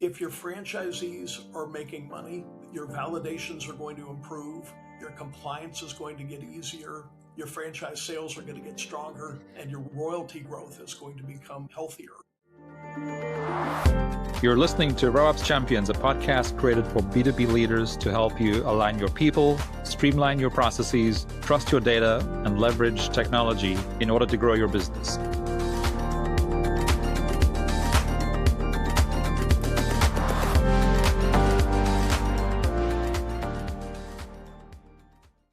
If your franchisees are making money, your validations are going to improve, your compliance is going to get easier, your franchise sales are going to get stronger, and your royalty growth is going to become healthier. You're listening to RevOps Champions, a podcast created for B2B leaders to help you align your people, streamline your processes, trust your data, and leverage technology in order to grow your business.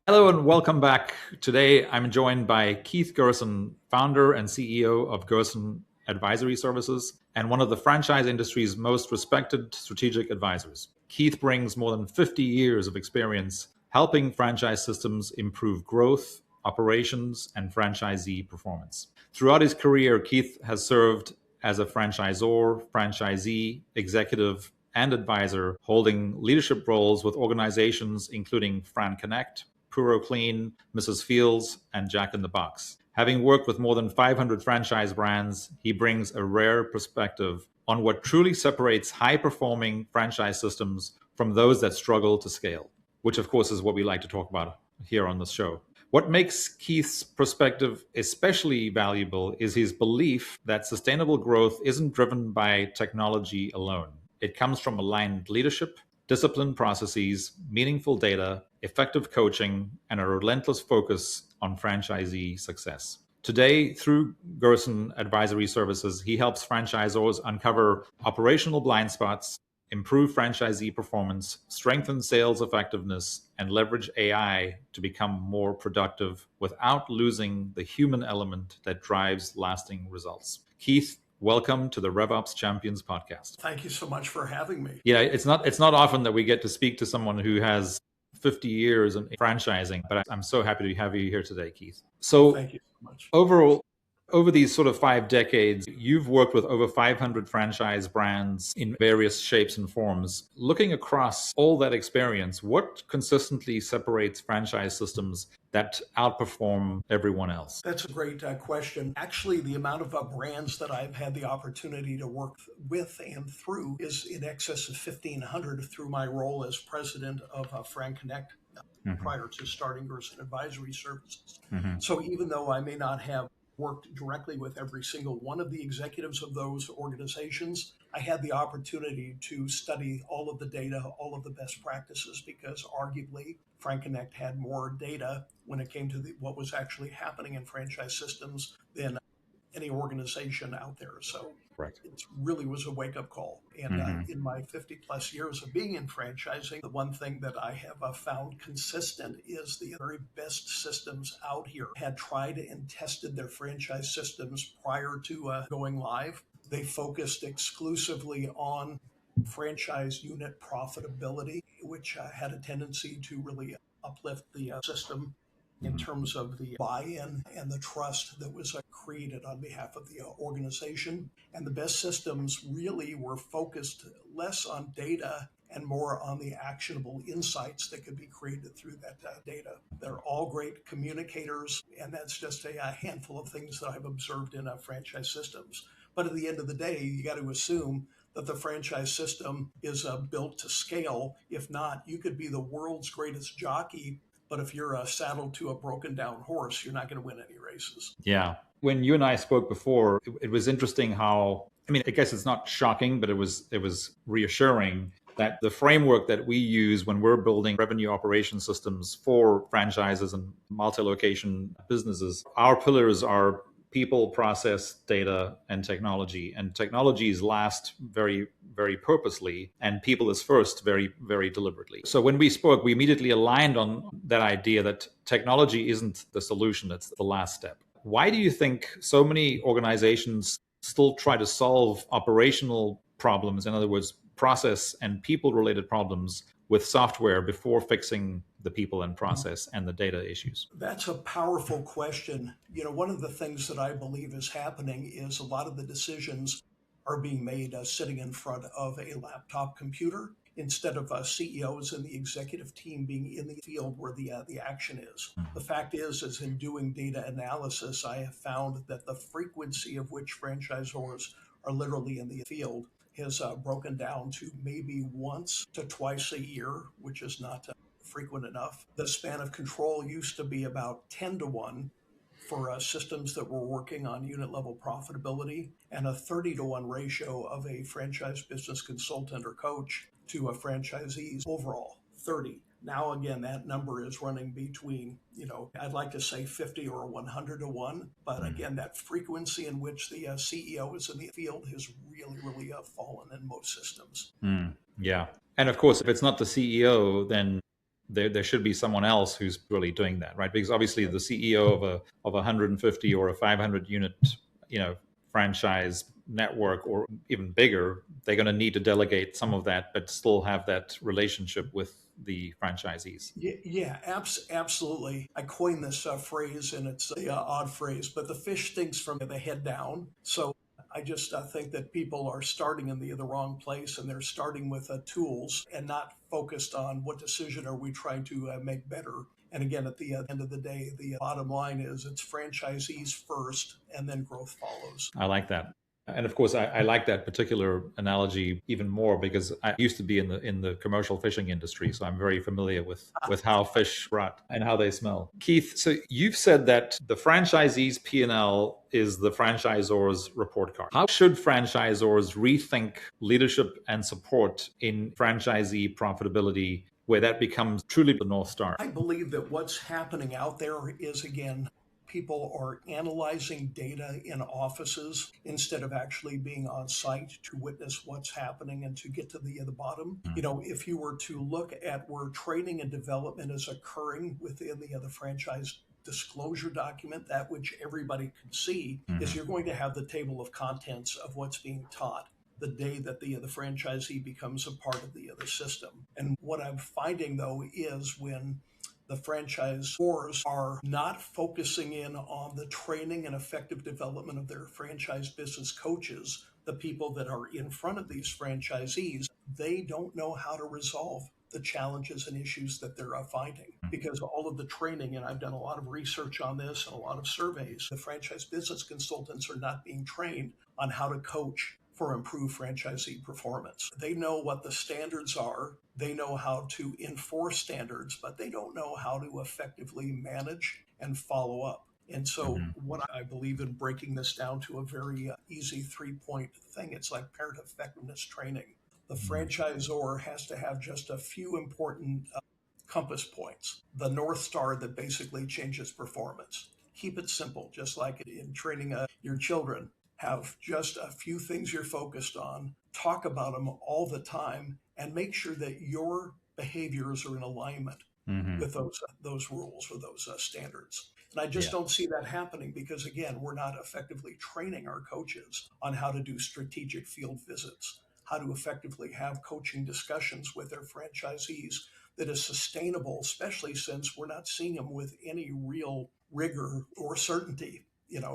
Hello and welcome back. Today I'm joined by Keith Gerson, founder and CEO of Gerson Advisory Services and one of the franchise industry's most respected strategic advisors. Keith brings more than 50 years of experience helping franchise systems improve growth, operations, and franchisee performance. Throughout his career, Keith has served as a franchisor, franchisee, executive, and advisor, holding leadership roles with organizations including Fran Connect, Puro Clean, Mrs. Fields, and Jack in the Box. Having worked with more than 500 franchise brands, he brings a rare perspective on what truly separates high-performing franchise systems from those that struggle to scale, which of course is what we like to talk about here on this show. What makes Keith's perspective especially valuable is his belief that sustainable growth isn't driven by technology alone. It comes from aligned leadership, disciplined processes, meaningful data, effective coaching, and a relentless focus on franchisee success. Today, through Gerson Advisory Services, he helps franchisors uncover operational blind spots, improve franchisee performance, strengthen sales effectiveness, and leverage AI to become more productive without losing the human element that drives lasting results. Keith, welcome to the RevOps Champions podcast. Thank you so much for having me. Yeah, it's not often that we get to speak to someone who has 50 years in franchising, but I'm so happy to have you here today, Keith. So thank you so much. Overall, over these sort of 5 decades, you've worked with over 500 franchise brands in various shapes and forms. Looking across all that experience, what consistently separates franchise systems that outperform everyone else? That's a great question. Actually, the amount of brands that I've had the opportunity to work with and through is in excess of 1,500 through my role as president of Fran Connect prior to starting Gerson Advisory Services. So even though I may not have worked directly with every single one of the executives of those organizations, I had the opportunity to study all of the data, all of the best practices, because arguably Fran Connect had more data when it came to what was actually happening in franchise systems than any organization out there. So it really was a wake-up call. And in my 50 plus years of being in franchising, the one thing that I have found consistent is the very best systems out here had tried and tested their franchise systems prior to going live. They focused exclusively on franchise unit profitability, which had a tendency to really uplift the system in terms of the buy-in and the trust that was created on behalf of the organization. And the best systems really were focused less on data and more on the actionable insights that could be created through that data. They're all great communicators, and that's just a handful of things that I've observed in franchise systems. But at the end of the day, you got to assume that the franchise system is built to scale. If not, you could be the world's greatest jockey, but if you're saddled to a broken down horse, you're not going to win any races. Yeah. When you and I spoke before, it was interesting how, I guess it's not shocking, but it was reassuring that the framework that we use when we're building revenue operation systems for franchises and multi-location businesses, our pillars are people, process, data, and technology. And technology is last very, very purposely, and people is first very, very deliberately. So when we spoke, we immediately aligned on that idea that technology isn't the solution, it's the last step. Why do you think so many organizations still try to solve operational problems, in other words, process and people-related problems, with software before fixing the people and process and the data issues? That's a powerful question. One of the things that I believe is happening is a lot of the decisions are being made sitting in front of a laptop computer instead of CEOs and the executive team being in the field where the action is. The fact is in doing data analysis, I have found that the frequency of which franchisors are literally in the field has broken down to maybe once to twice a year, which is not frequent enough. The span of control used to be about 10 to 1 for systems that were working on unit level profitability, and a 30 to 1 ratio of a franchise business consultant or coach to a franchisee's overall 30. Now, again, that number is running between, I'd like to say 50 or 100 to 1. But again, that frequency in which the CEO is in the field has really, really fallen in most systems. Yeah. And of course, if it's not the CEO, then there should be someone else who's really doing that, right? Because obviously the CEO of a 150 or a 500 unit, franchise network or even bigger, they're going to need to delegate some of that, but still have that relationship with the franchisees. Yeah, absolutely. I coined this phrase, and it's an odd phrase, but the fish stinks from the head down. So I just think that people are starting in the wrong place, and they're starting with tools and not focused on what decision are we trying to make better. And again, at the end of the day, the bottom line is it's franchisees first, and then growth follows. I like that. And of course, I like that particular analogy even more because I used to be in the commercial fishing industry, so I'm very familiar with how fish rot and how they smell. Keith, so you've said that the franchisee's P&L is the franchisor's report card. How should franchisors rethink leadership and support in franchisee profitability, where that becomes truly the North Star? I believe that what's happening out there is, again, people are analyzing data in offices instead of actually being on site to witness what's happening and to get to the bottom. If you were to look at where training and development is occurring within the franchise disclosure document, that which everybody can see, is you're going to have the table of contents of what's being taught the day that the franchisee becomes a part of the system. And what I'm finding, though, is when the franchisors are not focusing in on the training and effective development of their franchise business coaches, the people that are in front of these franchisees, they don't know how to resolve the challenges and issues that they're finding, because all of the training, and I've done a lot of research on this and a lot of surveys, the franchise business consultants are not being trained on how to coach for improved franchisee performance. They know what the standards are, they know how to enforce standards, but they don't know how to effectively manage and follow up. And so what I believe in breaking this down to a very easy 3-point thing, it's like parent effectiveness training. The franchisor has to have just a few important compass points, the North Star that basically changes performance. Keep it simple, just like in training your children. Have just a few things you're focused on, talk about them all the time, and make sure that your behaviors are in alignment with those rules or those standards. And I just don't see that happening because, again, we're not effectively training our coaches on how to do strategic field visits, how to effectively have coaching discussions with their franchisees that is sustainable, especially since we're not seeing them with any real rigor or certainty.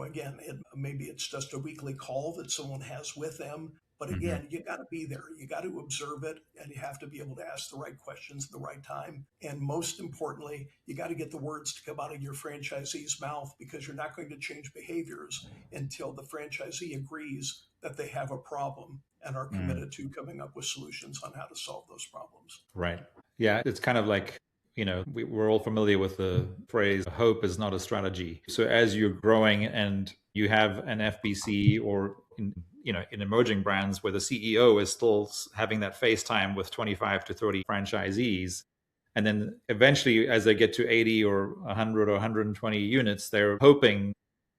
Again, maybe it's just a weekly call that someone has with them. But again, you got to be there. You got to observe it, and you have to be able to ask the right questions at the right time. And most importantly, you got to get the words to come out of your franchisee's mouth, because you're not going to change behaviors until the franchisee agrees that they have a problem and are committed to coming up with solutions on how to solve those problems. Right. Yeah, it's kind of like, we're all familiar with the phrase, hope is not a strategy. So as you're growing and you have an FBC or in emerging brands where the CEO is still having that face time with 25 to 30 franchisees, and then eventually as they get to 80 or 100 or 120 units, they're hoping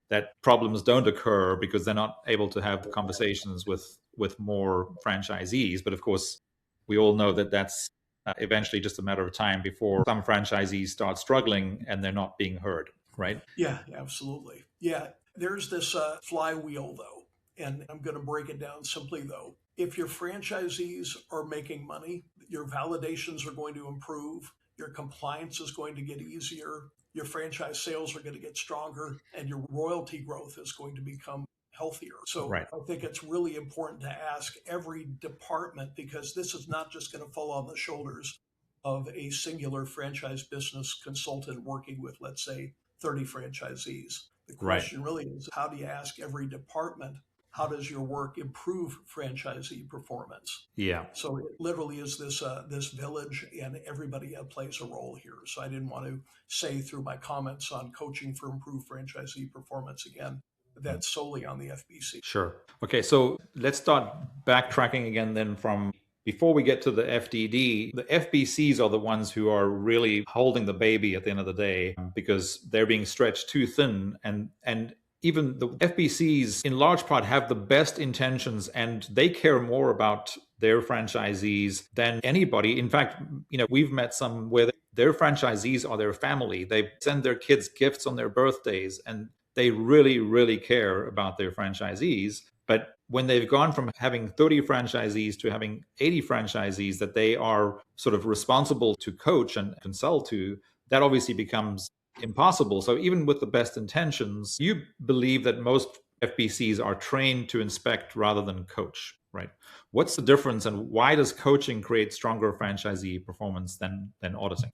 that problems don't occur because they're not able to have conversations with more franchisees. But of course, we all know that that's eventually just a matter of time before some franchisees start struggling and they're not being heard, right? Yeah, absolutely. Yeah, there's this flywheel, though, and I'm going to break it down simply, though. If your franchisees are making money, your validations are going to improve, your compliance is going to get easier, your franchise sales are going to get stronger, and your royalty growth is going to become healthier. So Right. I think it's really important to ask every department, because this is not just going to fall on the shoulders of a singular franchise business consultant working with, let's say, 30 franchisees. The question really is, how do you ask every department how does your work improve franchisee performance? Yeah. So it literally is this village, and everybody plays a role here. So I didn't want to say through my comments on coaching for improved franchisee performance again, that's solely on the FBC. Sure. Okay, so let's start backtracking again then from before we get to the FDD. The FBCs are the ones who are really holding the baby at the end of the day because they're being stretched too thin, and even the FBCs in large part have the best intentions, and they care more about their franchisees than anybody. In fact, we've met some where their franchisees are their family. They send their kids gifts on their birthdays, and they really, really care about their franchisees. But when they've gone from having 30 franchisees to having 80 franchisees that they are sort of responsible to coach and consult to, that obviously becomes impossible. So even with the best intentions, you believe that most FBCs are trained to inspect rather than coach, right? What's the difference, and why does coaching create stronger franchisee performance than auditing?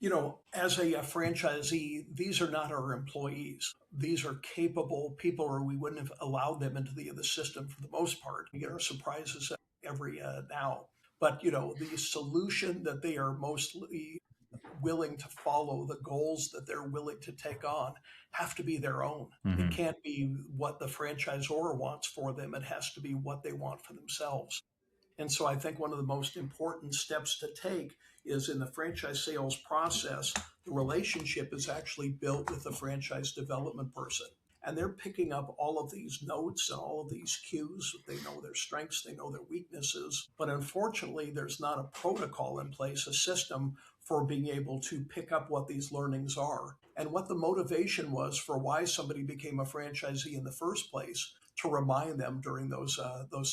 As a franchisee, these are not our employees. These are capable people, or we wouldn't have allowed them into the system for the most part. We get our surprises every now. But, the solution that they are mostly willing to follow, the goals that they're willing to take on, have to be their own. It can't be what the franchisor wants for them. It has to be what they want for themselves. And so I think one of the most important steps to take is in the franchise sales process, the relationship is actually built with the franchise development person. And they're picking up all of these notes and all of these cues. They know their strengths, they know their weaknesses. But unfortunately, there's not a protocol in place, a system for being able to pick up what these learnings are and what the motivation was for why somebody became a franchisee in the first place, to remind them during those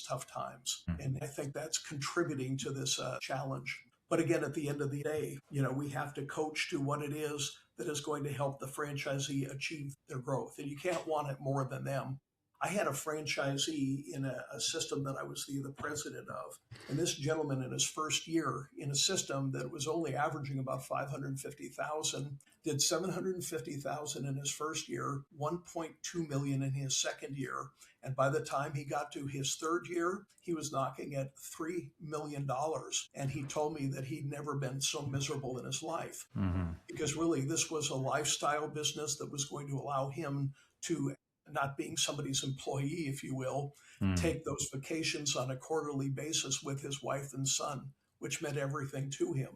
tough times. And I think that's contributing to this challenge. But again, at the end of the day, we have to coach to what it is that is going to help the franchisee achieve their growth. And you can't want it more than them. I had a franchisee in a system that I was the president of. And this gentleman in his first year in a system that was only averaging about 550,000, did 750,000 in his first year, 1.2 million in his second year. And by the time he got to his third year, he was knocking at $3 million. And he told me that he'd never been so miserable in his life. Because really, this was a lifestyle business that was going to allow him to, not being somebody's employee, if you will, take those vacations on a quarterly basis with his wife and son, which meant everything to him.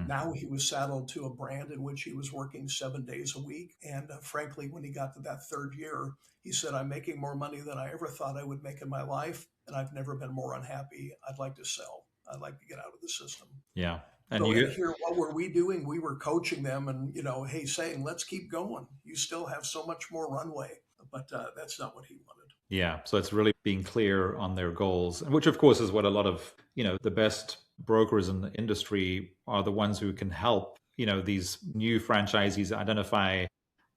Now he was saddled to a brand in which he was working 7 days a week. And frankly, when he got to that third year, he said, I'm making more money than I ever thought I would make in my life. And I've never been more unhappy. I'd like to sell. I'd like to get out of the system. Yeah. And so here, what were we doing? We were coaching them and, hey, saying, let's keep going. You still have so much more runway. But that's not what he wanted. Yeah. So it's really being clear on their goals, which of course is what a lot of, the best brokers in the industry are, the ones who can help, these new franchisees identify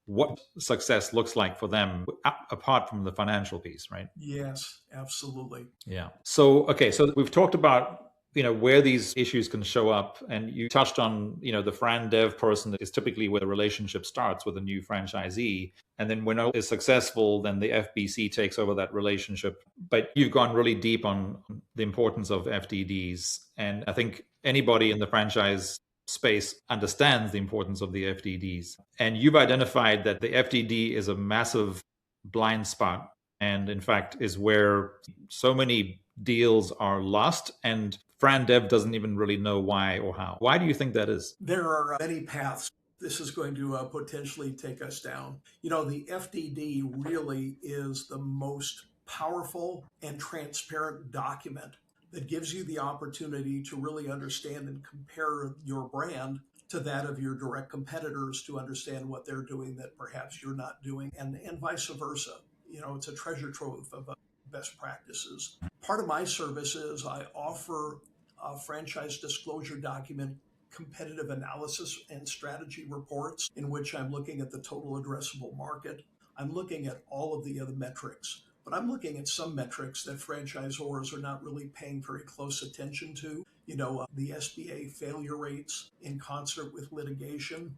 what success looks like for them apart from the financial piece, right? Yes, absolutely. Yeah. So, okay. So we've talked about, where these issues can show up. And you touched on, the Fran Dev person is typically where the relationship starts with a new franchisee. And then when it is successful, then the FBC takes over that relationship. But you've gone really deep on the importance of FDDs. And I think anybody in the franchise space understands the importance of the FDDs. And you've identified that the FDD is a massive blind spot, and in fact is where so many deals are lost, and Fran Dev doesn't even really know why or how. Why do you think that is? There are many paths this is going to potentially take us down. The FDD really is the most powerful and transparent document that gives you the opportunity to really understand and compare your brand to that of your direct competitors, to understand what they're doing that perhaps you're not doing, and vice versa. It's a treasure trove of best practices. Part of my service is I offer a franchise disclosure document, competitive analysis and strategy reports, in which I'm looking at the total addressable market. I'm looking at all of the other metrics, but I'm looking at some metrics that franchisors are not really paying very close attention to. The SBA failure rates in concert with litigation,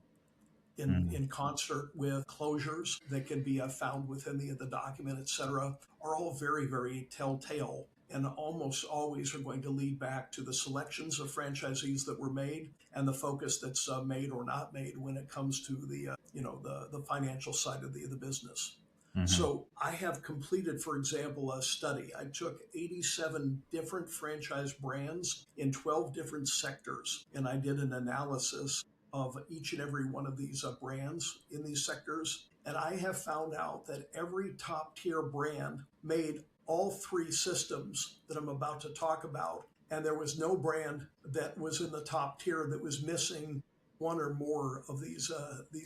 in concert with closures that can be found within the document, et cetera, are all very, very telltale and almost always are going to lead back to the selections of franchisees that were made and the focus that's made or not made when it comes to the financial side of the business. So I have completed, for example, a study. I took 87 different franchise brands in 12 different sectors, and I did an analysis of each and every one of these brands in these sectors. And I have found out that every top tier brand made all three systems that I'm about to talk about. And there was no brand that was in the top tier that was missing one or more of these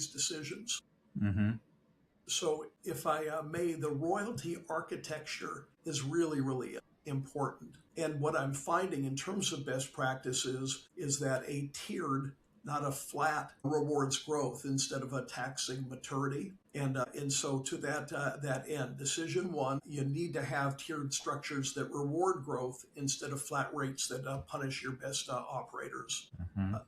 decisions. So if I may, the royalty architecture is really, really important. And what I'm finding in terms of best practices is that a tiered, not a flat, rewards growth instead of a taxing maturity. And so to that end, decision one, you need to have tiered structures that reward growth instead of flat rates that punish your best operators.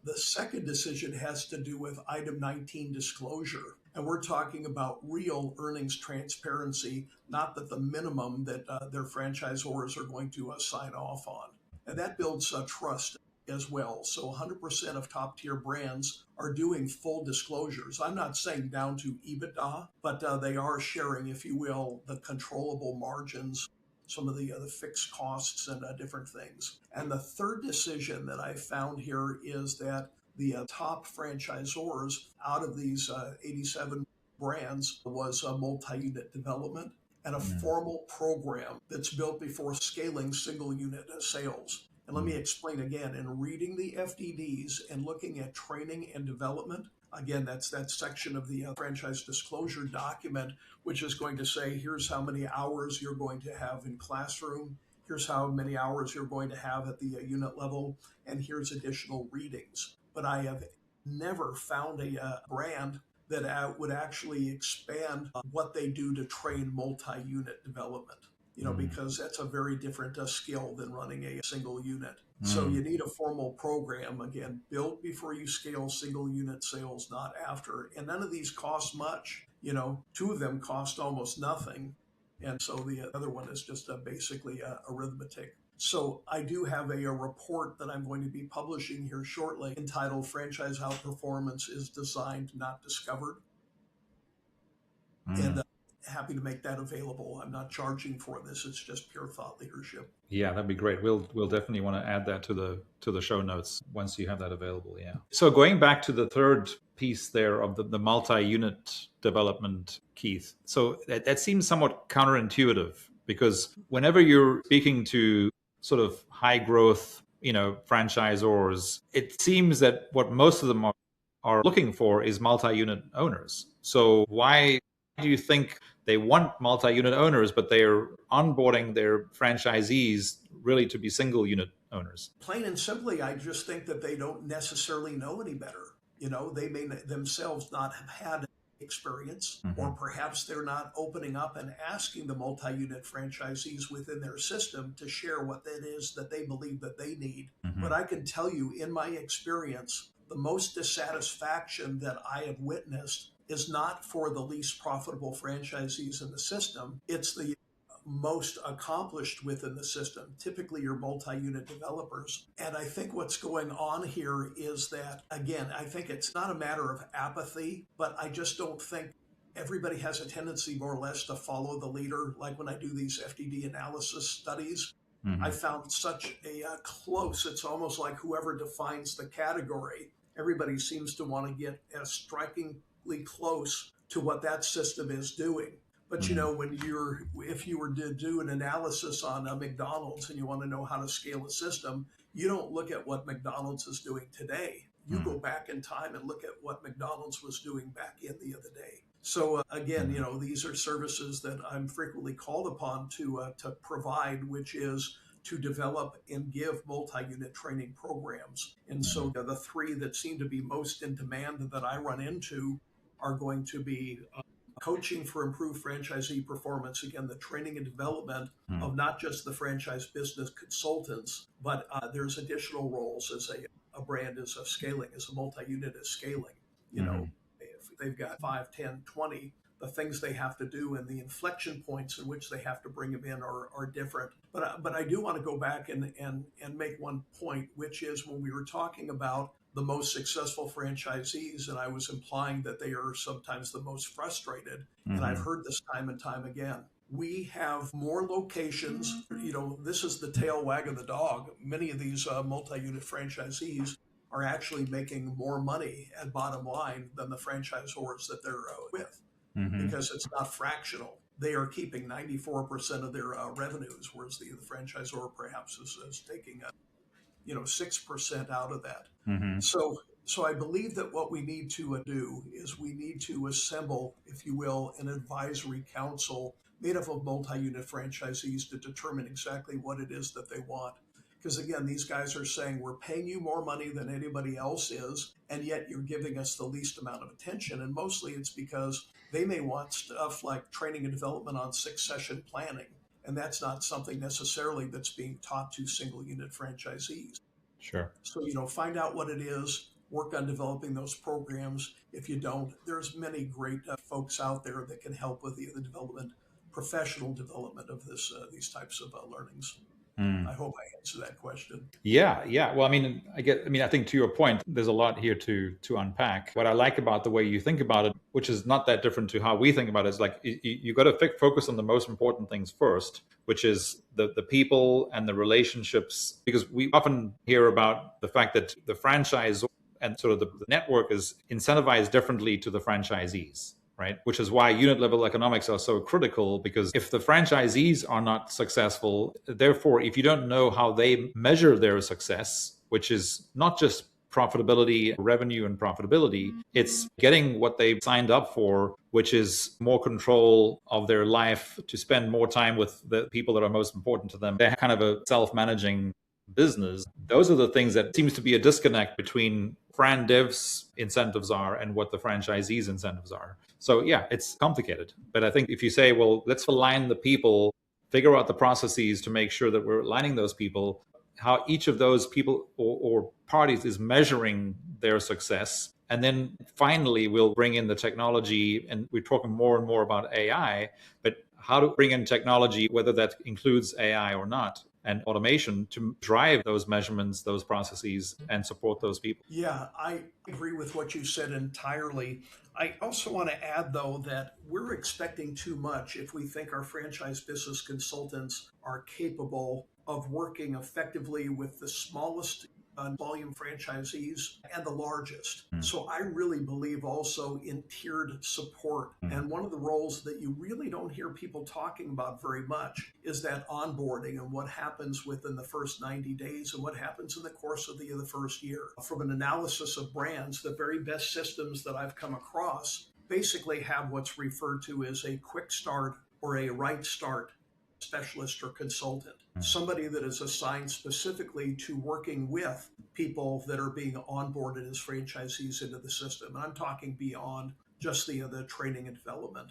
The second decision has to do with item 19 disclosure. And we're talking about real earnings transparency, not that the minimum that their franchisors are going to sign off on. And that builds trust as well. So 100% of top tier brands are doing full disclosures. I'm not saying down to EBITDA, but they are sharing, if you will, the controllable margins, some of the fixed costs and different things. And the third decision that I found here is that the top franchisors out of these 87 brands was a multi-unit development and a formal program that's built before scaling single unit sales. And let me explain again, in reading the FDDs and looking at training and development, again, that's that section of the franchise disclosure document, which is going to say, here's how many hours you're going to have in classroom, here's how many hours you're going to have at the unit level, and here's additional readings. But I have never found a brand that would actually expand what they do to train multi-unit development. Because that's a very different skill than running a single unit. So you need a formal program, again, built before you scale single unit sales, not after. And none of these cost much. Two of them cost almost nothing. And so the other one is just basically arithmetic. So I do have a report that I'm going to be publishing here shortly entitled Franchise Outperformance is Designed, Not Discovered. And happy to make that available. I'm not charging for this. It's just pure thought leadership. Yeah, that'd be great. We'll definitely want to add that to the show notes once you have that available. Yeah. So going back to the third piece there of the multi-unit development, Keith. So that seems somewhat counterintuitive because whenever you're speaking to sort of high growth, franchisors, it seems that what most of them are looking for is multi-unit owners. So why do you think they want multi-unit owners, but they're onboarding their franchisees really to be single unit owners? Plain and simply, I just think that they don't necessarily know any better. They may themselves not have had experience, or perhaps they're not opening up and asking the multi-unit franchisees within their system to share what that is that they believe that they need. But I can tell you, in my experience, the most dissatisfaction that I have witnessed is not for the least profitable franchisees in the system. It's the most accomplished within the system, typically your multi-unit developers. And I think what's going on here is that, again, I think it's not a matter of apathy, but I just don't think everybody has a tendency more or less to follow the leader. Like when I do these FDD analysis studies, I found such a close, it's almost like whoever defines the category, everybody seems to want to get as strikingly close to what that system is doing. But if you were to do an analysis on McDonald's and you want to know how to scale a system, you don't look at what McDonald's is doing today. You go back in time and look at what McDonald's was doing back in the other day. So again, these are services that I'm frequently called upon to provide, which is to develop and give multi-unit training programs. And so the three that seem to be most in demand that I run into are going to be coaching for improved franchisee performance. Again, the training and development of not just the franchise business consultants, but there's additional roles as a brand is scaling, as a multi-unit is scaling. they've got 5, 10, 20, the things they have to do and the inflection points in which they have to bring them in are different. But I do want to go back and make one point, which is when we were talking about the most successful franchisees, and I was implying that they are sometimes the most frustrated. And I've heard this time and time again. We have more locations. This is the tail wagging the dog. Many of these multi-unit franchisees are actually making more money at bottom line than the franchisors that they're with, because it's not fractional. They are keeping 94% of their revenues, whereas the franchisor perhaps is taking 6% out of that. So I believe that what we need to do is we need to assemble, if you will, an advisory council made up of multi-unit franchisees to determine exactly what it is that they want. Because again, these guys are saying, we're paying you more money than anybody else is, and yet you're giving us the least amount of attention. And mostly it's because they may want stuff like training and development on 6-session planning. And that's not something necessarily that's being taught to single unit franchisees. Sure. So, find out what it is, work on developing those programs. If you don't, there's many great folks out there that can help with the development, professional development of these types of learnings. I hope I answered that question. Yeah. Well, I think to your point, there's a lot here to unpack. What I like about the way you think about it, which is not that different to how we think about it, is like you got to focus on the most important things first, which is the people and the relationships, because we often hear about the fact that the franchise and sort of the network is incentivized differently to the franchisees. Right? Which is why unit level economics are so critical, because if the franchisees are not successful, therefore, if you don't know how they measure their success, which is not just profitability, revenue and profitability, it's getting what they signed up for, which is more control of their life, to spend more time with the people that are most important to them. They're kind of a self-managing business. Those are the things that seems to be a disconnect between Fran Dev's incentives are and what the franchisees' incentives are. So yeah, it's complicated. But I think if you say, well, let's align the people, figure out the processes to make sure that we're aligning those people, how each of those people or parties is measuring their success. And then finally, we'll bring in the technology, and we're talking more and more about AI, but how to bring in technology, whether that includes AI or not, and automation to drive those measurements, those processes, and support those people. Yeah, I agree with what you said entirely. I also want to add, though, that we're expecting too much if we think our franchise business consultants are capable of working effectively with the smallest volume franchisees and the largest. So I really believe also in tiered support. And one of the roles that you really don't hear people talking about very much is that onboarding and what happens within the first 90 days and what happens in the course of the first year. From an analysis of brands, the very best systems that I've come across basically have what's referred to as a quick start or a right start specialist or consultant, somebody that is assigned specifically to working with people that are being onboarded as franchisees into the system. And I'm talking beyond just the training and development.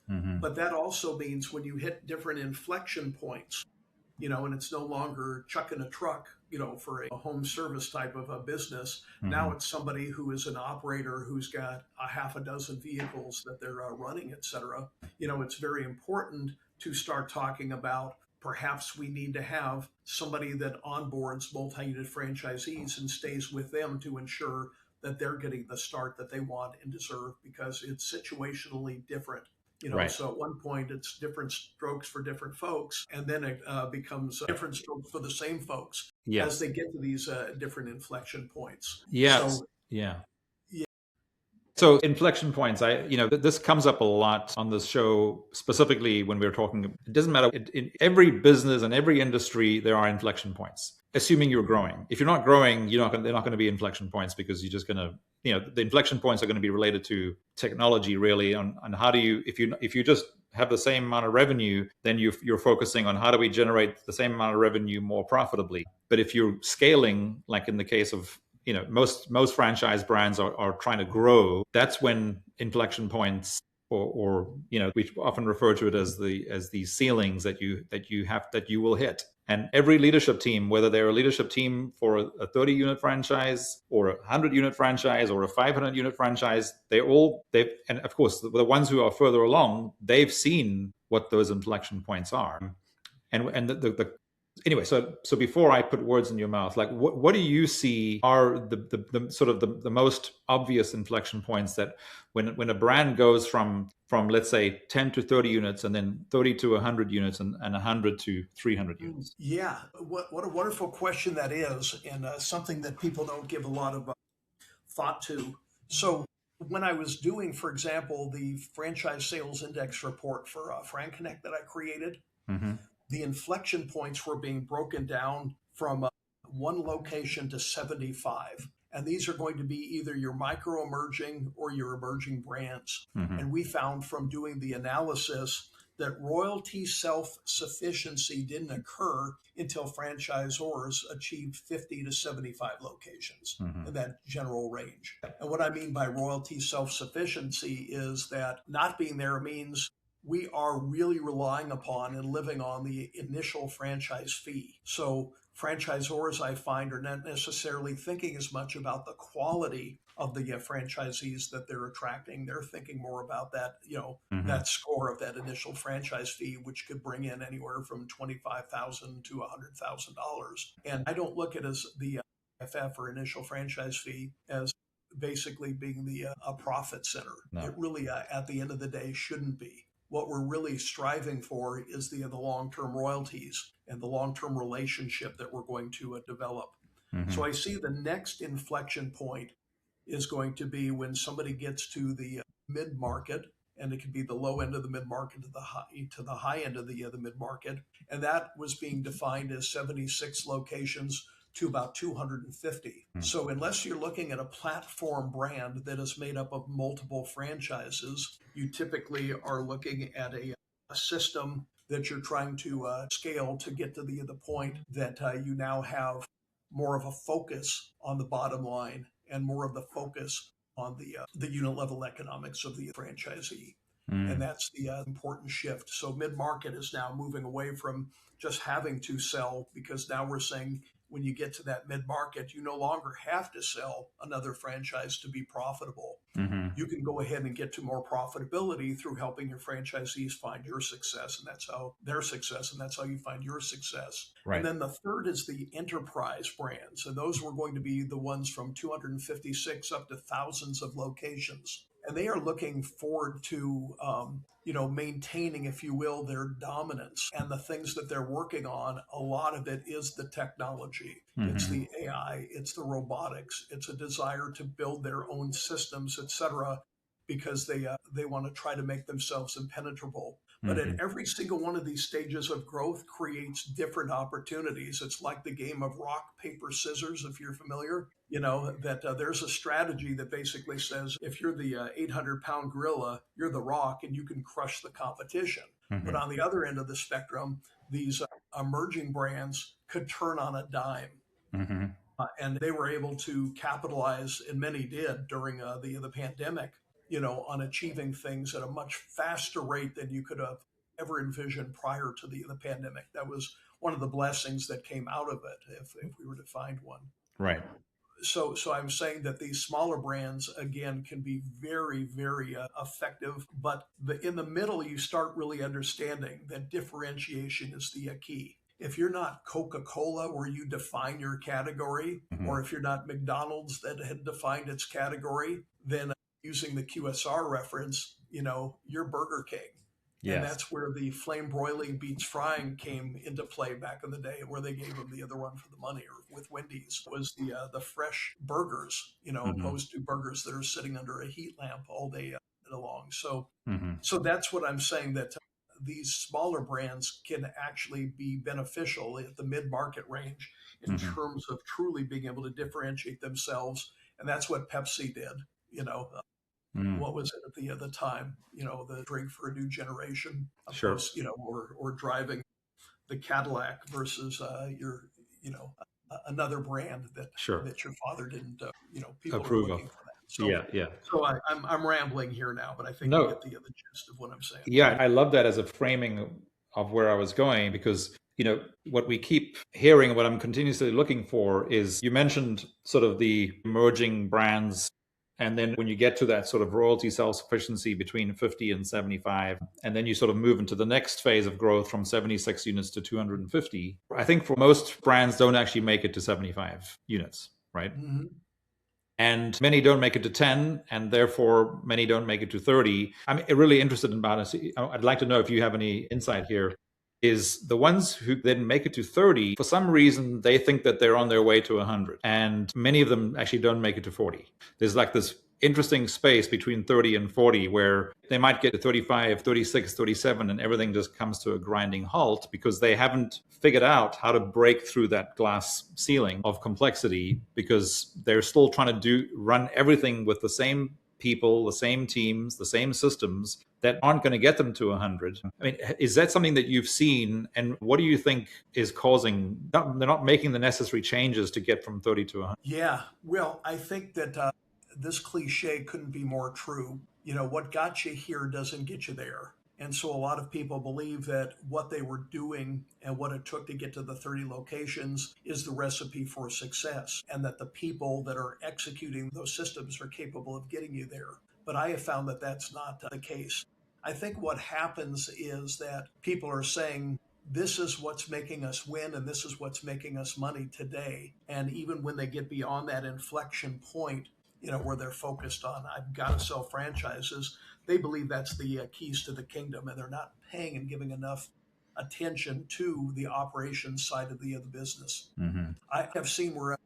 But that also means when you hit different inflection points, and it's no longer chucking a truck, for a home service type of a business. Now it's somebody who is an operator who's got a half a dozen vehicles that they're running, et cetera. It's very important to start talking about perhaps we need to have somebody that onboards multi-unit franchisees and stays with them to ensure that they're getting the start that they want and deserve, because it's situationally different. Right. So at one point it's different strokes for different folks, and then it becomes different strokes for the same folks as they get to these different inflection points. Yes. So, yeah. So inflection points, this comes up a lot on this show, specifically when we're talking, it doesn't matter. In every business and every industry, there are inflection points, assuming you're growing. If you're not growing, they're not going to be inflection points, because you're just going to, the inflection points are going to be related to technology, really, on how do you, if you just have the same amount of revenue, then you're focusing on how do we generate the same amount of revenue more profitably. But if you're scaling, like in the case of, most franchise brands are trying to grow, that's when inflection points or we often refer to it as these ceilings that you will hit. And every leadership team, whether they're a leadership team for a 30-unit franchise or a 100-unit franchise or a 500-unit franchise, and of course, the ones who are further along, they've seen what those inflection points are. And anyway, so before I put words in your mouth, like what do you see are the sort of the most obvious inflection points that when a brand goes from let's say 10 to 30 units and then 30 to 100 units and 100 to 300 units? Yeah, what a wonderful question that is, and something that people don't give a lot of thought to. So when I was doing, for example, the franchise sales index report for FranConnect that I created, Mm-hmm. the inflection points were being broken down from one location to 75. And these are going to be either your micro emerging or your emerging brands. Mm-hmm. And we found from doing the analysis that royalty self-sufficiency didn't occur until franchisors achieved 50 to 75 locations Mm-hmm. in that general range. And what I mean by royalty self-sufficiency is that not being there means we are really relying upon and living on the initial franchise fee. So franchisors, I find, are not necessarily thinking as much about the quality of the franchisees that they're attracting. They're thinking more about that, Mm-hmm. that score of that initial franchise fee, which could bring in anywhere from $25,000 to $100,000. And I don't look at it as the FF or initial franchise fee as basically being a profit center. No. It really, at the end of the day, shouldn't be. What we're really striving for is the long-term royalties and the long-term relationship that we're going to develop. Mm-hmm. So I see the next inflection point is going to be when somebody gets to the mid-market, and it could be the low end of the mid-market to the high end of the mid-market, and that was being defined as 76 locations to about 250. So unless you're looking at a platform brand that is made up of multiple franchises, you typically are looking at a system that you're trying to scale to get to the point that you now have more of a focus on the bottom line and more of the focus on the unit level economics of the franchisee. And that's the important shift. So mid-market is now moving away from just having to sell, because now we're saying when you get to that mid-market, you no longer have to sell another franchise to be profitable. Mm-hmm. You can go ahead and get to more profitability through helping your franchisees find your success, and that's how their success, and that's how you find your success. Right. And then the third is the enterprise brands, and those were going to be the ones from 256 up to thousands of locations. And they are looking forward to, maintaining, if you will, their dominance. And the things that they're working on, a lot of it is the technology. Mm-hmm. It's the AI, it's the robotics, it's a desire to build their own systems, etc., because they want to try to make themselves impenetrable. But at every single one of these stages of growth creates different opportunities. It's like the game of rock, paper, scissors, if you're familiar. That there's a strategy that basically says if you're the 800-pound gorilla, you're the rock and you can crush the competition. Mm-hmm. But on the other end of the spectrum, these emerging brands could turn on a dime. Mm-hmm. And they were able to capitalize, and many did during the pandemic, on achieving things at a much faster rate than you could have ever envisioned prior to the pandemic. That was one of the blessings that came out of it, if we were to find one. Right. So I'm saying that these smaller brands, again, can be very, very effective. But in the middle, you start really understanding that differentiation is the key. If you're not Coca-Cola, where you define your category, or if you're not McDonald's that had defined its category, then using the QSR reference, you're Burger King. Yes. And that's where the flame broiling beats frying came into play back in the day, where they gave them the other one for the money. Or with Wendy's was the fresh burgers, opposed to burgers that are sitting under a heat lamp all day long. So that's what I'm saying, that these smaller brands can actually be beneficial at the mid-market range in terms of truly being able to differentiate themselves. And that's what Pepsi did. What was it at the time? The drink for a new generation, of course, or driving the Cadillac versus another brand that your father didn't, people approve are looking of. for that. So, yeah. So I'm rambling here now, but I think you get the gist of what I'm saying. Yeah, I love that as a framing of where I was going, because what we keep hearing, what I'm continuously looking for is, you mentioned sort of the emerging brands. And then when you get to that sort of royalty self-sufficiency between 50 and 75, and then you sort of move into the next phase of growth from 76 units to 250, I think for most brands don't actually make it to 75 units, right? Mm-hmm. And many don't make it to 10, and therefore many don't make it to 30. I'm really interested in balance. I'd like to know if you have any insight here. Is the ones who didn't make it to 30, for some reason, they think that they're on their way to 100. And many of them actually don't make it to 40. There's like this interesting space between 30 and 40 where they might get to 35, 36, 37, and everything just comes to a grinding halt because they haven't figured out how to break through that glass ceiling of complexity, because they're still trying to run everything with the same people, the same teams, the same systems that aren't going to get them to 100. I mean, is that something that you've seen? And what do you think is causing, they're not making the necessary changes to get from 30 to 100? Yeah, well, I think that this cliche couldn't be more true. What got you here doesn't get you there. And so a lot of people believe that what they were doing and what it took to get to the 30 locations is the recipe for success, and that the people that are executing those systems are capable of getting you there. But I have found that that's not the case. I think what happens is that people are saying, this is what's making us win and this is what's making us money today. And even when they get beyond that inflection point, where they're focused on, I've got to sell franchises, they believe that's the keys to the kingdom, and they're not paying and giving enough attention to the operations side of the business. Mm-hmm. I have seen where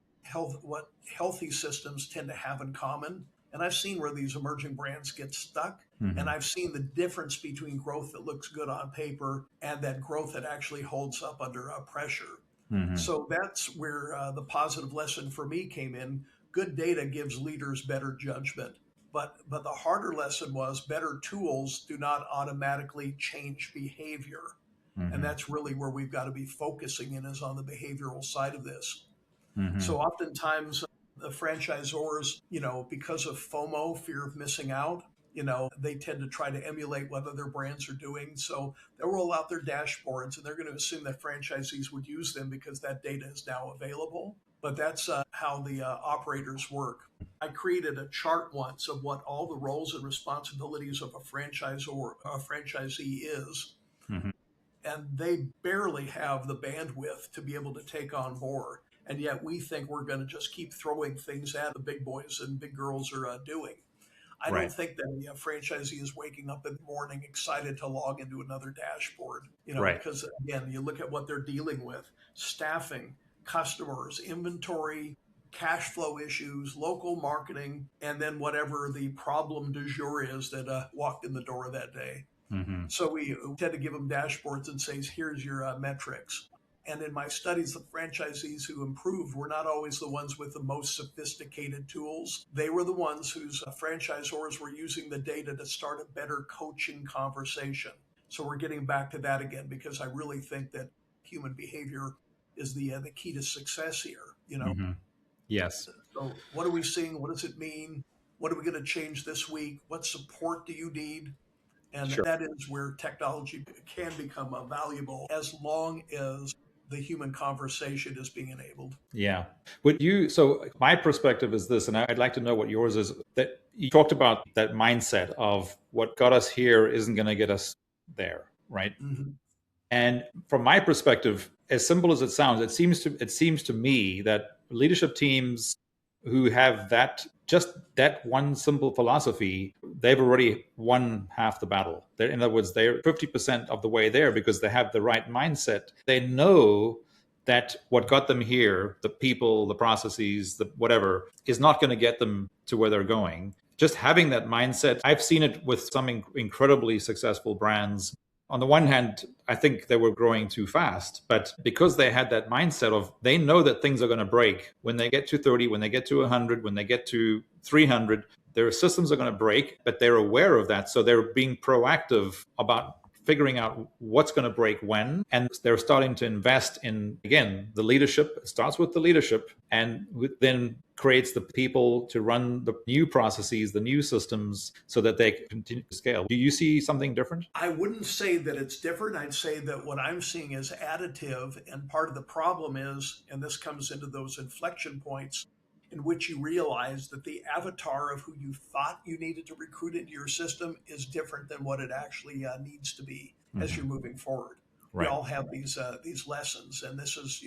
what healthy systems tend to have in common, and I've seen where these emerging brands get stuck. Mm-hmm. And I've seen the difference between growth that looks good on paper and that growth that actually holds up under pressure. Mm-hmm. So that's where the positive lesson for me came in. Good data gives leaders better judgment. But the harder lesson was, better tools do not automatically change behavior. Mm-hmm. And that's really where we've got to be focusing in, is on the behavioral side of this. Mm-hmm. So oftentimes the franchisors, because of FOMO, fear of missing out, they tend to try to emulate what other brands are doing. So they'll roll out their dashboards and they're going to assume that franchisees would use them because that data is now available. But that's how the operators work. I created a chart once of what all the roles and responsibilities of a franchisor or a franchisee is. Mm-hmm. And they barely have the bandwidth to be able to take on more. And yet we think we're going to just keep throwing things at the big boys and big girls are doing. I Right. don't think that a franchisee is waking up in the morning excited to log into another dashboard, Right. because again, you look at what they're dealing with: staffing, customers, inventory, cash flow issues, local marketing, and then whatever the problem du jour is that walked in the door that day. Mm-hmm. So we tend to give them dashboards and say, here's your metrics. And in my studies, the franchisees who improved were not always the ones with the most sophisticated tools. They were the ones whose franchisors were using the data to start a better coaching conversation. So we're getting back to that again, because I really think that human behavior is the key to success here. Mm-hmm. Yes. So what are we seeing? What does it mean? What are we going to change this week? What support do you need? And Sure. that is where technology can become valuable, as long as the human conversation is being enabled. Yeah. So my perspective is this, and I'd like to know what yours is, that you talked about that mindset of what got us here isn't going to get us there, right? Mm-hmm. And from my perspective, as simple as it sounds, it seems to me that leadership teams who have that one simple philosophy, they've already won half the battle. In other words, they're 50% of the way there because they have the right mindset. They know that what got them here, the people, the processes, the whatever, is not going to get them to where they're going. Just having that mindset, I've seen it with some incredibly successful brands. On the one hand, I think they were growing too fast, but because they had that mindset of, they know that things are going to break when they get to 30, when they get to 100, when they get to 300, their systems are going to break, but they're aware of that. So they're being proactive about figuring out what's going to break when. And they're starting to invest in, again, the leadership. It starts with the leadership, and then creates the people to run the new processes, the new systems, so that they can continue to scale. Do you see something different? I wouldn't say that it's different. I'd say that what I'm seeing is additive. And part of the problem is, and this comes into those inflection points in which you realize that the avatar of who you thought you needed to recruit into your system is different than what it actually needs to be as you're moving forward. We Right. all have these lessons, and this is,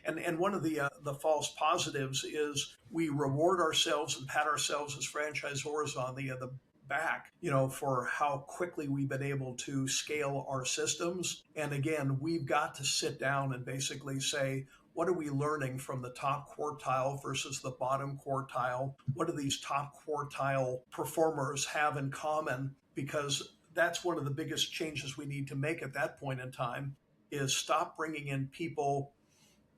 and one of the false positives is we reward ourselves and pat ourselves as franchisors on the back, for how quickly we've been able to scale our systems. And again, we've got to sit down and basically say, what are we learning from the top quartile versus the bottom quartile? What do these top quartile performers have in common? Because that's one of the biggest changes we need to make at that point in time is stop bringing in people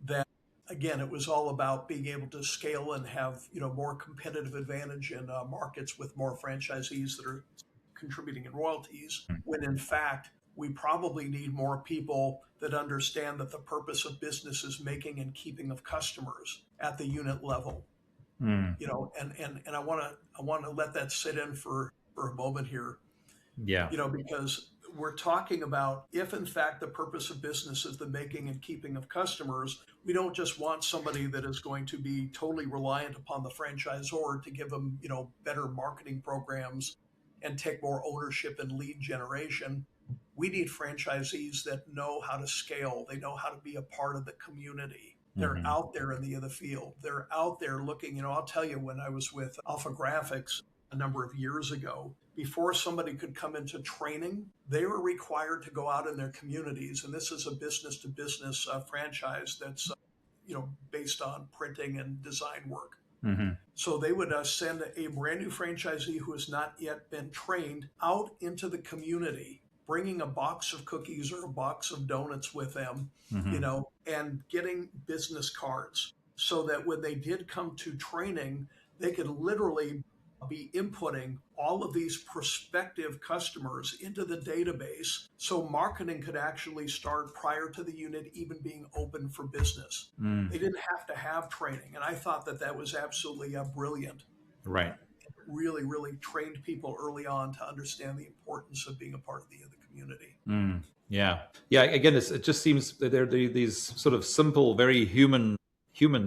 that, again, it was all about being able to scale and have, more competitive advantage in markets with more franchisees that are contributing in royalties, when in fact, we probably need more people that understand that the purpose of business is making and keeping of customers at the unit level. And I want to let that sit in for a moment here, Yeah. because we're talking about if in fact the purpose of business is the making and keeping of customers, we don't just want somebody that is going to be totally reliant upon the franchisor to give them, better marketing programs and take more ownership and lead generation. We need franchisees that know how to scale. They know how to be a part of the community. They're out there in the field. They're out there looking, I'll tell you, when I was with Alpha Graphics a number of years ago, before somebody could come into training, they were required to go out in their communities. And this is a business to business franchise that's, based on printing and design work. So they would send a brand new franchisee who has not yet been trained out into the community, bringing a box of cookies or a box of donuts with them, and getting business cards so that when they did come to training, they could literally be inputting all of these prospective customers into the database so marketing could actually start prior to the unit even being open for business. They didn't have to have training. And I thought that was absolutely brilliant. Right. It really, really trained people early on to understand the importance of being a part of the community. Yeah. Yeah. Again, it just seems that there are these sort of simple, very human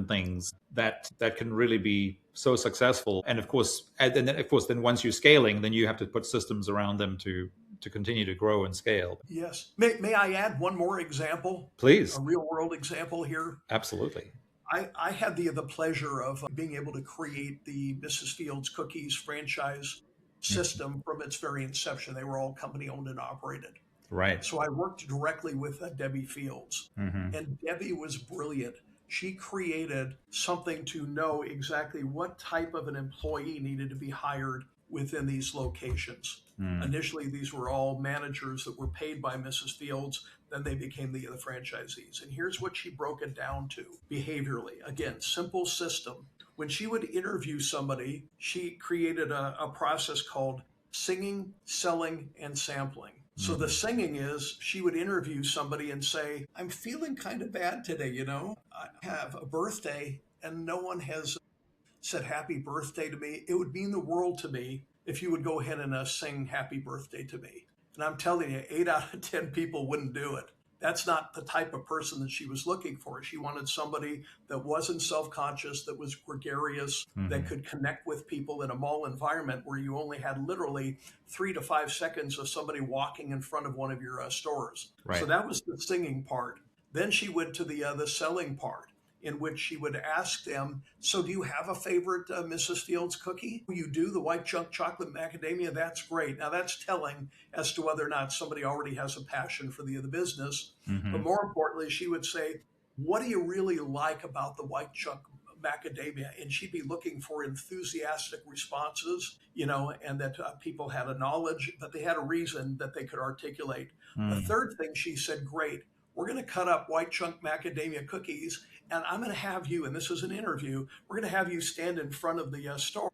things that can really be so successful. And of course, then once you're scaling, then you have to put systems around them to continue to grow and scale. Yes. May I add one more example? Please. A real world example here. Absolutely. I had the pleasure of being able to create the Mrs. Fields Cookies franchise system from its very inception. They were all company owned and operated. Right. So I worked directly with Debbie Fields, and Debbie was brilliant. She created something to know exactly what type of an employee needed to be hired within these locations. Initially, these were all managers that were paid by Mrs. Fields. Then they became the franchisees. And here's what she broke it down to behaviorally. Again, simple system. When she would interview somebody, she created a process called singing, selling, and sampling. So the singing is she would interview somebody and say, I'm feeling kind of bad today, I have a birthday and no one has said happy birthday to me. It would mean the world to me if you would go ahead and sing happy birthday to me. And I'm telling you, 8 out of 10 people wouldn't do it. That's not the type of person that she was looking for. She wanted somebody that wasn't self-conscious, that was gregarious, that could connect with people in a mall environment where you only had literally 3 to 5 seconds of somebody walking in front of one of your stores. Right. So that was the singing part. Then she went to the selling part, in which she would ask them, so do you have a favorite Mrs. Fields cookie? You do, the white chunk chocolate macadamia, that's great. Now that's telling as to whether or not somebody already has a passion for the business. But more importantly, she would say, what do you really like about the white chunk macadamia? And she'd be looking for enthusiastic responses, and that people had a knowledge, that they had a reason that they could articulate. The third thing she said, great, we're going to cut up white chunk macadamia cookies, and I'm going to have you, and this is an interview, we're going to have you stand in front of the store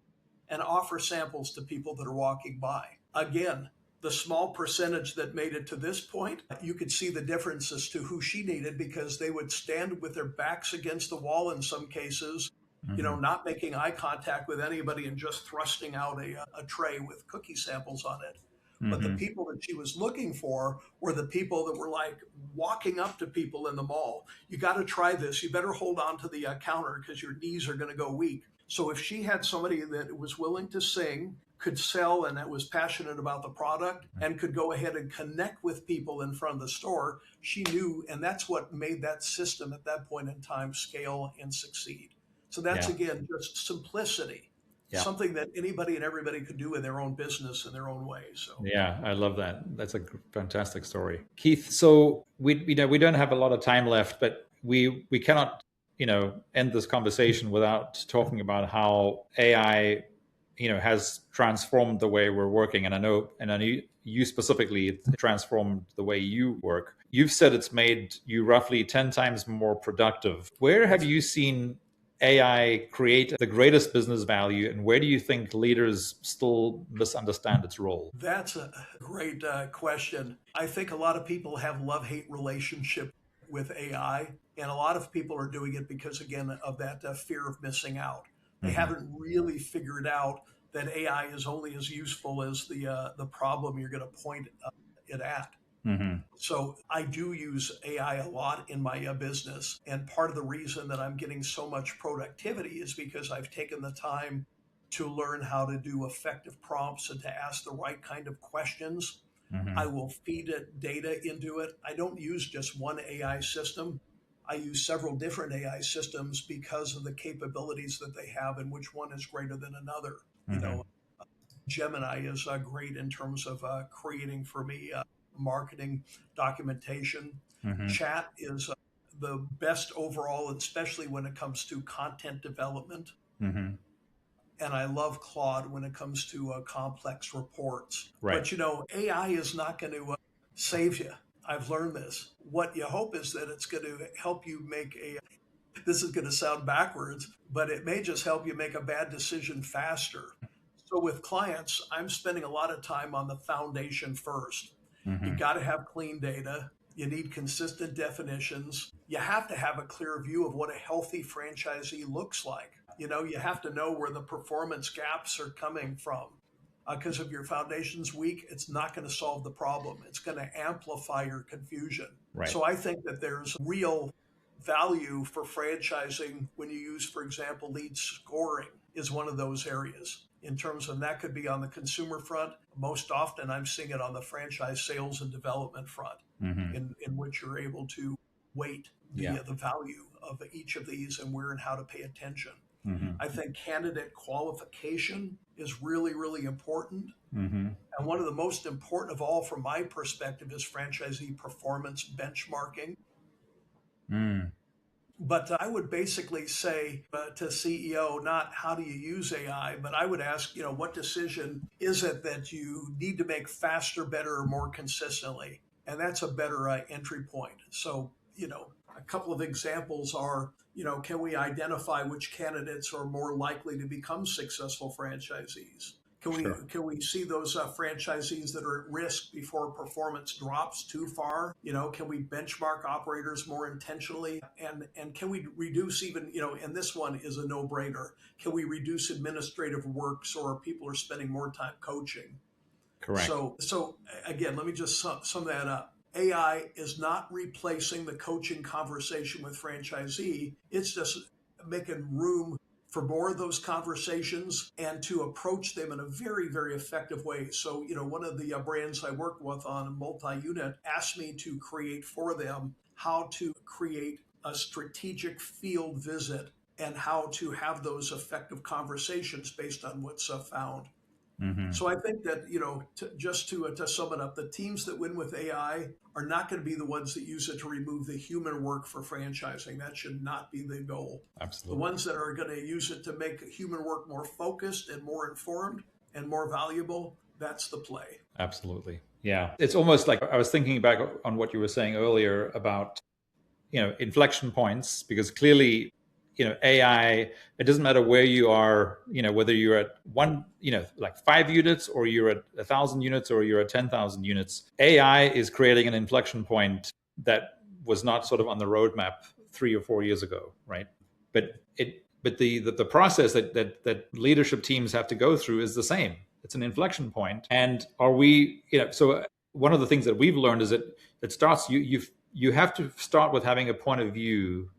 and offer samples to people that are walking by. Again, the small percentage that made it to this point, you could see the difference as to who she needed, because they would stand with their backs against the wall in some cases, not making eye contact with anybody and just thrusting out a tray with cookie samples on it. But the people that she was looking for were the people that were like walking up to people in the mall. You got to try this. You better hold on to the counter because your knees are going to go weak. So if she had somebody that was willing to sing, could sell, and that was passionate about the product and could go ahead and connect with people in front of the store, she knew, and that's what made that system at that point in time scale and succeed. So that's, again, just simplicity. Yeah. Something that anybody and everybody could do in their own business in their own way. So yeah, I love that. That's a fantastic story, Keith. So we don't have a lot of time left, but we cannot end this conversation without talking about how AI has transformed the way we're working. And I know you specifically transformed the way you work. You've said it's made you roughly 10 times more productive. Where have you seen AI create the greatest business value, and where do you think leaders still misunderstand its role? That's a great question. I think a lot of people have love-hate relationship with AI, and a lot of people are doing it because, again, of that fear of missing out. They haven't really figured out that AI is only as useful as the problem you're going to point it at. So I do use AI a lot in my business. And part of the reason that I'm getting so much productivity is because I've taken the time to learn how to do effective prompts and to ask the right kind of questions. I will feed it data into it. I don't use just one AI system. I use several different AI systems because of the capabilities that they have and which one is greater than another. Gemini is great in terms of creating for me marketing documentation. Chat is the best overall, especially when it comes to content development. And I love Claude when it comes to complex reports. Right. But, AI is not going to save you. I've learned this. What you hope is that it's going to help you make this is going to sound backwards, but it may just help you make a bad decision faster. So with clients, I'm spending a lot of time on the foundation first. You got to have clean data. You need consistent definitions. You have to have a clear view of what a healthy franchisee looks like. You have to know where the performance gaps are coming from. Because if your foundation's weak, it's not going to solve the problem. It's going to amplify your confusion. Right. So I think that there's real value for franchising when you use, for example, lead scoring is one of those areas. In terms of that could be on the consumer front. Most often I'm seeing it on the franchise sales and development front, in which you're able to weight the value of each of these and where and how to pay attention. I think candidate qualification is really, really important. And one of the most important of all, from my perspective, is franchisee performance benchmarking. But I would basically say to CEO, not how do you use AI, but I would ask, what decision is it that you need to make faster, better, or more consistently? And that's a better entry point. So, a couple of examples are, can we identify which candidates are more likely to become successful franchisees? Can we see those franchisees that are at risk before performance drops too far? Can we benchmark operators more intentionally? And can we reduce even, and this one is a no-brainer, can we reduce administrative work so our people are spending more time coaching? Correct. So again, let me just sum that up. AI is not replacing the coaching conversation with franchisee. It's just making room for more of those conversations and to approach them in a very, very effective way. So, one of the brands I work with on multi-unit asked me to create for them how to create a strategic field visit and how to have those effective conversations based on what's found. So I think that, to sum it up, the teams that win with AI are not going to be the ones that use it to remove the human work for franchising. That should not be the goal. Absolutely. The ones that are going to use it to make human work more focused and more informed and more valuable, that's the play. Absolutely. Yeah. It's almost like I was thinking back on what you were saying earlier about, inflection points, because clearly, AI, it doesn't matter where you are, whether you're at one, like 5 units or you're at 1,000 units or you're at 10,000 units, AI is creating an inflection point that was not sort of on the roadmap 3 or 4 years ago, right? But But the process that leadership teams have to go through is the same. It's an inflection point. And are we, so one of the things that we've learned is that it starts, you have to start with having a point of view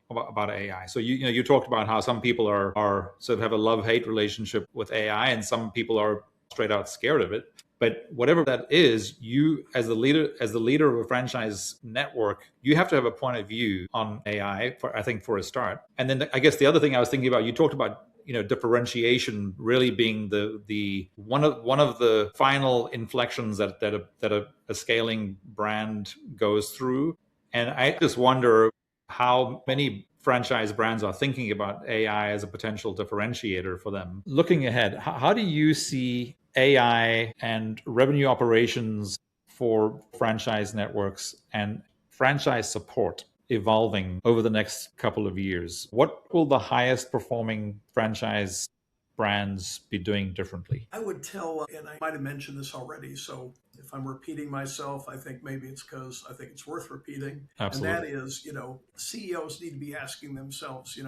about AI. So you talked about how some people are sort of have a love-hate relationship with AI, and some people are straight out scared of it. But whatever that is, you as the leader of a franchise network, you have to have a point of view on AI for a start. And then I guess the other thing I was thinking about, you talked about differentiation really being the one of the final inflections that a scaling brand goes through. And I just wonder how many franchise brands are thinking about AI as a potential differentiator for them. Looking ahead, how do you see AI and revenue operations for franchise networks and franchise support evolving over the next couple of years? What will the highest performing franchise brands be doing differently? I would tell, and I might have mentioned this already, so if I'm repeating myself, I think maybe it's because I think it's worth repeating. Absolutely. And that is, CEOs need to be asking themselves,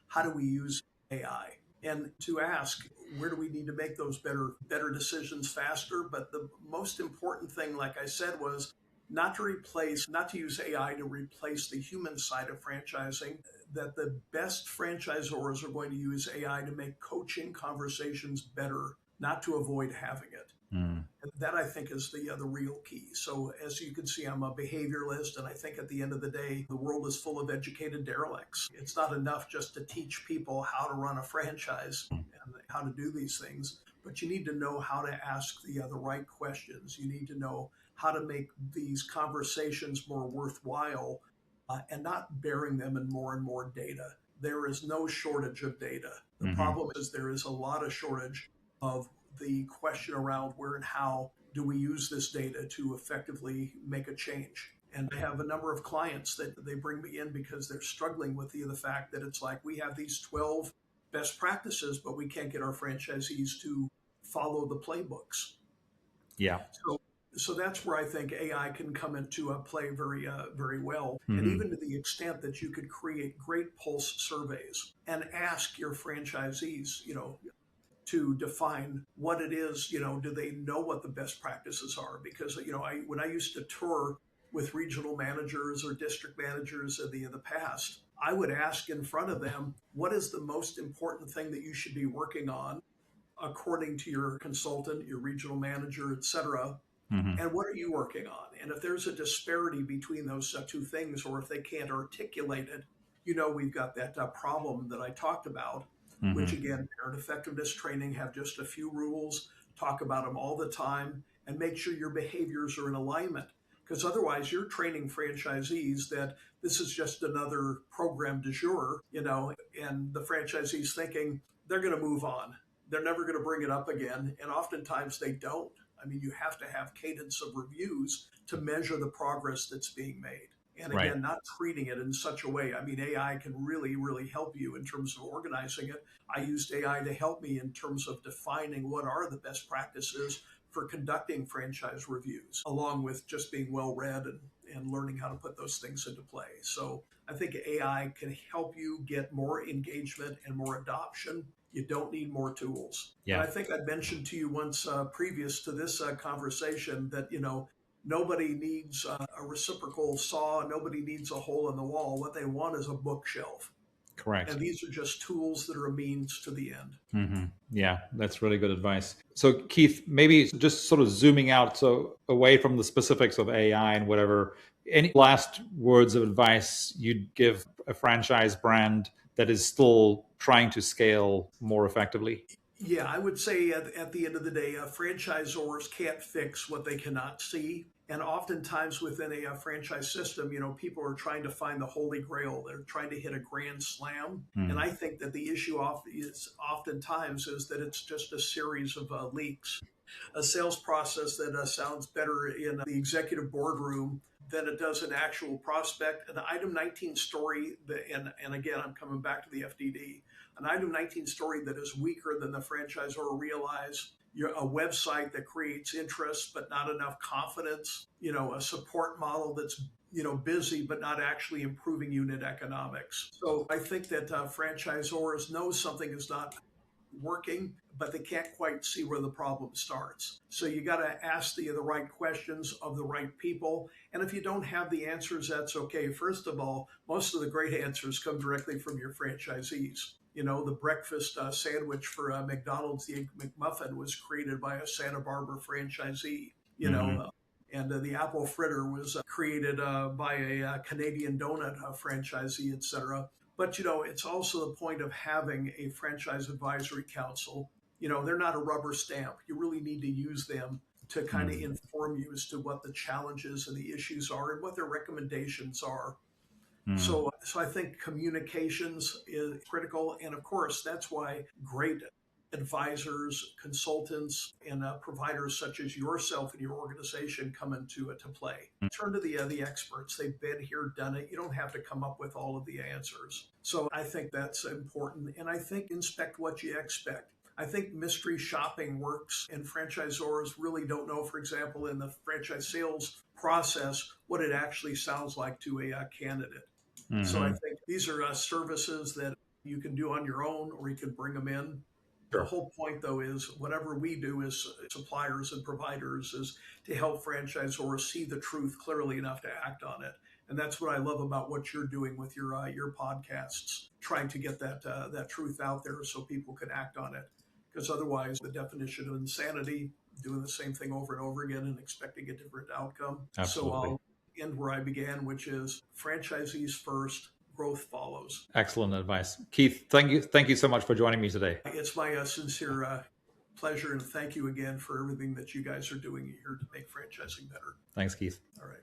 how do we use AI? And to ask, where do we need to make those better decisions faster? But the most important thing, like I said, was not to use AI to replace the human side of franchising, that the best franchisors are going to use AI to make coaching conversations better, not to avoid having it. Mm. And that I think is the real key. So as you can see, I'm a behavioralist, and I think at the end of the day, the world is full of educated derelicts. It's not enough just to teach people how to run a franchise and how to do these things, but you need to know how to ask the right questions. You need to know how to make these conversations more worthwhile, and not bearing them in more and more data. There is no shortage of data. The problem is there is a lot of shortage of the question around where and how do we use this data to effectively make a change. And I have a number of clients that they bring me in because they're struggling with the fact that it's like we have these 12 best practices, but we can't get our franchisees to follow the playbooks. Yeah. So that's where I think AI can come into play very well, and even to the extent that you could create great pulse surveys and ask your franchisees, to define what it is. Do they know what the best practices are? Because when I used to tour with regional managers or district managers in the past, I would ask in front of them, what is the most important thing that you should be working on according to your consultant, your regional manager, et cetera, and what are you working on? And if there's a disparity between those two things, or if they can't articulate it, we've got that problem that I talked about, which again, parent effectiveness training, have just a few rules, talk about them all the time, and make sure your behaviors are in alignment. Because otherwise, you're training franchisees that this is just another program du jour, and the franchisee's thinking they're going to move on. They're never going to bring it up again. And oftentimes they don't. I mean, you have to have cadence of reviews to measure the progress that's being made. And again, Right. not treating it in such a way. I mean, AI can really, really help you in terms of organizing it. I used AI to help me in terms of defining what are the best practices for conducting franchise reviews, along with just being well read and learning how to put those things into play. So I think AI can help you get more engagement and more adoption. You don't need more tools. Yeah. And I think I mentioned to you once previous to this conversation that, nobody needs a reciprocal saw. Nobody needs a hole in the wall. What they want is a bookshelf. Correct. And these are just tools that are a means to the end. Yeah, that's really good advice. So Keith, maybe just sort of zooming out, so away from the specifics of AI and whatever, any last words of advice you'd give a franchise brand that is still trying to scale more effectively? Yeah, I would say at the end of the day, franchisors can't fix what they cannot see. And oftentimes within a franchise system, people are trying to find the holy grail. They're trying to hit a grand slam. And I think that the issue oftentimes is that it's just a series of leaks, a sales process that sounds better in the executive boardroom than it does an actual prospect. An item 19 story, and again, I'm coming back to the FDD, an item 19 story that is weaker than the franchisor realize. You're a website that creates interest but not enough confidence, a support model that's busy but not actually improving unit economics. So I think that franchisors know something is not working, but they can't quite see where the problem starts. So you got to ask the right questions of the right people. And if you don't have the answers, that's okay. First of all, most of the great answers come directly from your franchisees. The breakfast sandwich for McDonald's, the Egg McMuffin, was created by a Santa Barbara franchisee. And the apple fritter was created by a Canadian donut franchisee, et cetera. But, it's also the point of having a franchise advisory council. They're not a rubber stamp. You really need to use them to kind of inform you as to what the challenges and the issues are and what their recommendations are. So I think communications is critical. And of course, that's why great advisors, consultants, and providers such as yourself and your organization come into to play. Turn to the experts. They've been here, done it. You don't have to come up with all of the answers. So I think that's important. And I think inspect what you expect. I think mystery shopping works, and franchisors really don't know, for example, in the franchise sales process, what it actually sounds like to a candidate. So I think these are services that you can do on your own, or you can bring them in. The whole point, though, is whatever we do as suppliers and providers is to help franchisors see the truth clearly enough to act on it. And that's what I love about what you're doing with your podcasts, trying to get that truth out there so people can act on it. Because otherwise, the definition of insanity, doing the same thing over and over again and expecting a different outcome. Absolutely. So I'll end where I began, which is franchisees first, growth follows. Excellent advice. Keith, thank you so much for joining me today. It's my sincere pleasure, and thank you again for everything that you guys are doing here to make franchising better. Thanks, Keith. All right.